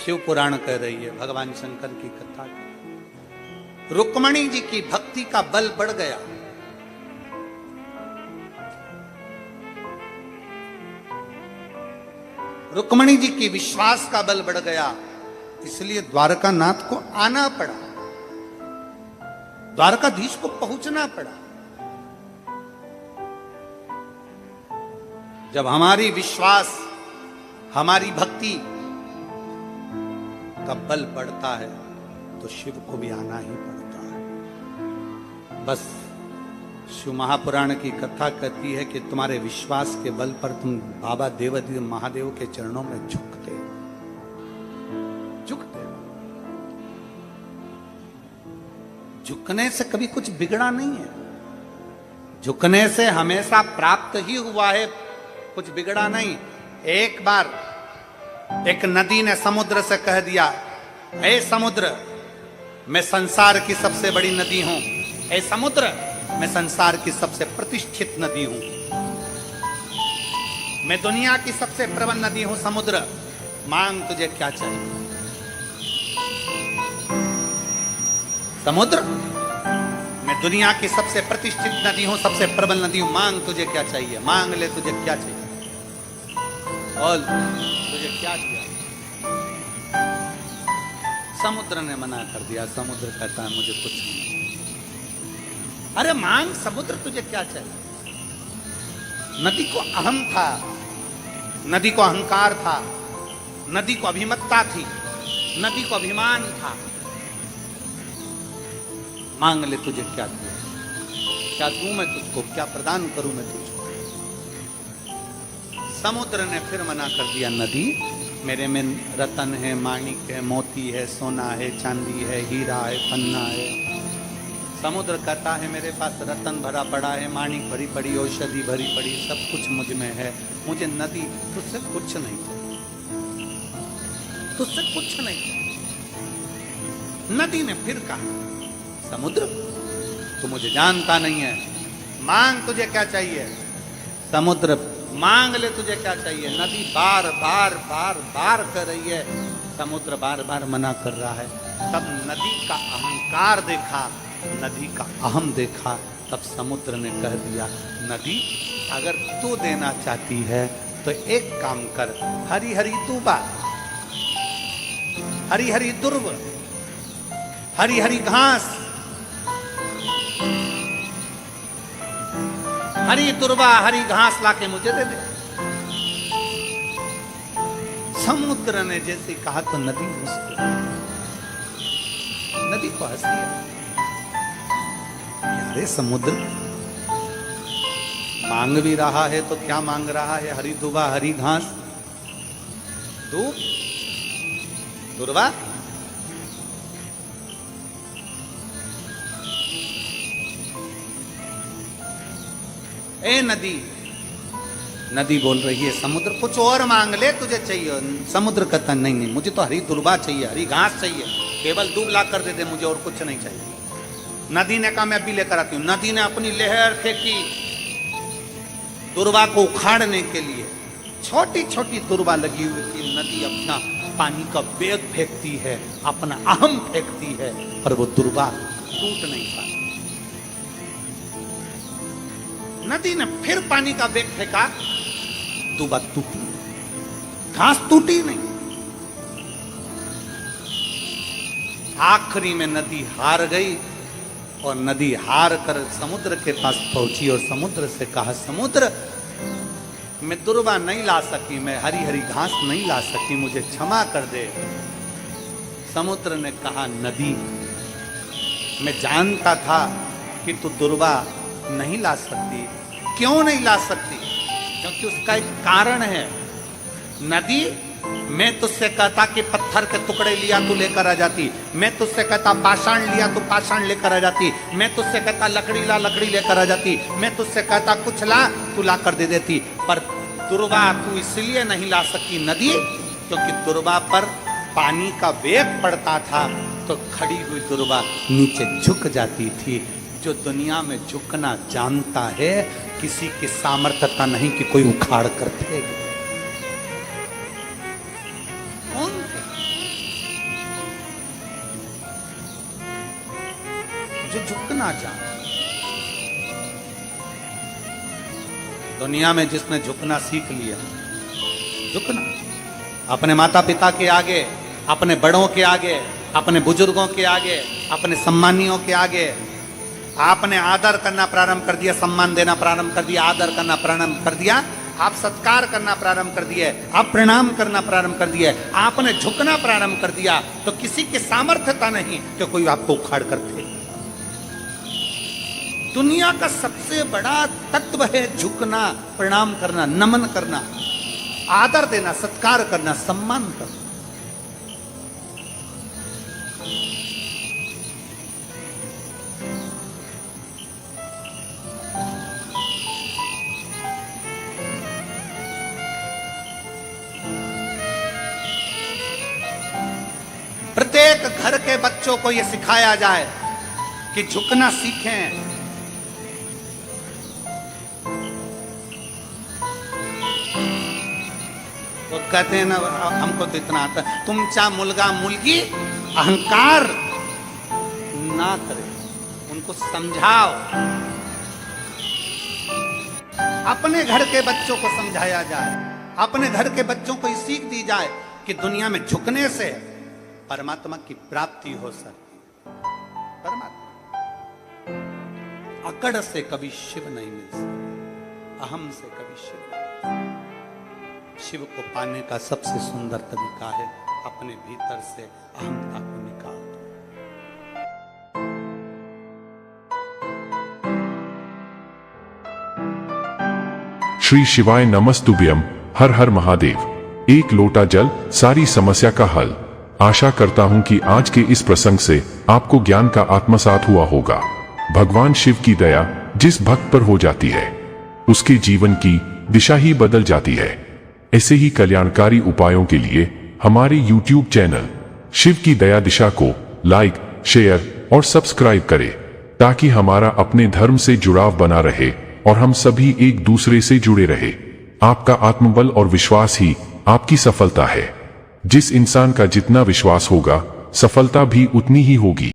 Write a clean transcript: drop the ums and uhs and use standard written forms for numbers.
शिव पुराण कह रही है, भगवान शंकर की कथा। रुक्मणी जी की भक्ति का बल बढ़ गया। रुक्मणी जी की विश्वास का बल बढ़ गया, इसलिए द्वारकानाथ को आना पड़ा, द्वारकाधीश को पहुंचना पड़ा। जब हमारी विश्वास, हमारी भक्ति का बल बढ़ता है तो शिव को भी आना ही पड़ता है। बस शिव महापुराण की कथा कहती है कि तुम्हारे विश्वास के बल पर तुम बाबा देवाधिदेव महादेव के चरणों में झुकते झुकने से कभी कुछ बिगड़ा नहीं है, झुकने से हमेशा प्राप्त ही हुआ है, कुछ बिगड़ा नहीं। एक बार एक नदी ने समुद्र से कह दिया, हे समुद्र, मैं संसार की सबसे बड़ी नदी हूं, हे समुद्र, मैं संसार की सबसे प्रतिष्ठित नदी हूं, मैं दुनिया की सबसे प्रबल नदी हूं, समुद्र, मांग तुझे क्या चाहिए। समुद्र, मैं दुनिया की सबसे प्रतिष्ठित नदी हूं, सबसे प्रबल नदी हूं, मांग तुझे क्या चाहिए, मांग ले, तुझे क्या चाहिए, बोल तुझे क्या दिया। समुद्र ने मना कर दिया। समुद्र कहता है मुझे कुछ नहीं। अरे मांग समुद्र, तुझे क्या चाहिए। नदी को अहम था, नदी को अहंकार था, नदी को अभिमत्ता थी, नदी को अभिमान था। मांग ले, तुझे क्या दिया, क्या दूं मैं तुझको, क्या प्रदान करूं मैं तुझको। समुद्र ने फिर मना कर दिया, नदी, मेरे में रतन है, माणिक है, मोती है, सोना है, चांदी है, हीरा है, पन्ना है। समुद्र कहता है मेरे पास रतन भरा पड़ा है, माणिक भरी पड़ी, औषधि भरी पड़ी, सब कुछ मुझ में है, मुझे नदी तुझसे कुछ नहीं चाहिए, तुझसे कुछ नहीं चाहिए। नदी ने फिर कहा, समुद्र, तू मुझे जानता नहीं है, मांग तुझे क्या चाहिए। समुद्र, मांग ले, तुझे क्या चाहिए। नदी बार बार बार बार कर रही है, समुद्र बार बार मना कर रहा है। तब नदी का अहंकार देखा, नदी का अहम देखा, तब समुद्र ने कह दिया, नदी, अगर तू देना चाहती है तो एक काम कर, हरी हरी दूबा, हरी हरी दुर्व, हरी हरी घास, हरी दुर्वा, हरी घास लाके मुझे दे दे। समुद्र ने जैसे कहा तो नदी मुस्कुराई, नदी को हंस दिया। अरे समुद्र, मांग भी रहा है तो क्या मांग रहा है, हरी दुबा, हरी घास, दूब, दुर्वा। ए नदी, नदी बोल रही है, समुद्र कुछ और मांग ले, तुझे चाहिए। समुद्र कहता नहीं नहीं, मुझे तो हरी दुर्बा चाहिए, हरी घास चाहिए, केवल दूब ला कर दे दे, मुझे और कुछ नहीं चाहिए। नदी ने कहा मैं अभी लेकर आती हूँ। नदी ने अपनी लहर फेंकी दुर्वा को उखाड़ने के लिए, छोटी छोटी दुर्वा लगी हुई थी। नदी अपना पानी का वेग फेंकती है, अपना अहम फेंकती है, पर वो दुर्वा टूट नहीं पाती। नदी ने फिर पानी का वेग फेंका, दुर्वा टूटी, घास टूटी नहीं। आखिरी में नदी हार गई और नदी हार कर समुद्र के पास पहुंची और समुद्र से कहा, समुद्र, मैं दुर्वा नहीं ला सकी, मैं हरी हरी घास नहीं ला सकी, मुझे क्षमा कर दे। समुद्र ने कहा, नदी, मैं जानता था कि तू दुर्वा नहीं ला सकती। क्यों नहीं ला सकती? क्योंकि उसका एक कारण है। नदी, मैं तुझसे कहता कि पत्थर के टुकड़े लिया तू लेकर आ जाती, मैं तुझसे कहता पाषाण लिया तो पाषाण लेकर आ जाती, मैं तुझसे कहता लकड़ी ला, लकड़ी लेकर आ जाती, मैं तुझसे कहता कुछ ला, तू ला कर दे देती। पर दुर्वा तू इसलिए नहीं ला सकी नदी, क्योंकि दुर्वा पर पानी का वेग पड़ता था तो खड़ी हुई दुर्वा नीचे झुक जाती थी। जो दुनिया में झुकना जानता है, किसी की सामर्थ्यता नहीं कि कोई उखाड़ कर फेंक। जो झुकना जाने। दुनिया में जिसने झुकना सीख लिया, झुकना अपने माता पिता के आगे, अपने बड़ों के आगे, अपने बुजुर्गों के आगे, अपने सम्मानियों के आगे, आपने आदर करना प्रारंभ कर दिया, सम्मान देना प्रारंभ कर दिया, आदर करना प्रारंभ कर दिया, आप सत्कार करना प्रारंभ कर दिए, आप प्रणाम करना प्रारंभ कर दिए, आपने झुकना प्रारंभ कर दिया, तो किसी की सामर्थ्यता नहीं कि कोई आपको उखाड़ कर फेंक। दुनिया का सबसे बड़ा तत्व है झुकना, प्रणाम करना, नमन करना, आदर देना, सत्कार करना, सम्मान करना। प्रत्येक घर के बच्चों को यह सिखाया जाए कि झुकना सीखें। वो कहते हैं ना, हमको तो इतना आता है, तुमचा मुलगा मुलगी अहंकार ना करे, उनको समझाओ। अपने घर के बच्चों को समझाया जाए, अपने घर के बच्चों को ये सीख दी जाए कि दुनिया में झुकने से परमात्मा की प्राप्ति हो सकती। परमात्मा अकड़ से कभी शिव नहीं मिल सकता, अहम से कभी शिव नहीं। शिव को पाने का सबसे सुंदर तरीका है अपने भीतर से अहमता को निकाल दो। श्री शिवाय नमस्तुभ्यम। हर हर महादेव। एक लोटा जल सारी समस्या का हल। आशा करता हूं कि आज के इस प्रसंग से आपको ज्ञान का आत्मसात हुआ होगा। भगवान शिव की दया जिस भक्त पर हो जाती है, उसके जीवन की दिशा ही बदल जाती है। ऐसे ही कल्याणकारी उपायों के लिए हमारे YouTube चैनल शिव की दया दिशा को लाइक, शेयर और सब्सक्राइब करें, ताकि हमारा अपने धर्म से जुड़ाव बना रहे और हम सभी एक दूसरे से जुड़े रहे। आपका आत्मबल और विश्वास ही आपकी सफलता है। जिस इंसान का जितना विश्वास होगा, सफलता भी उतनी ही होगी।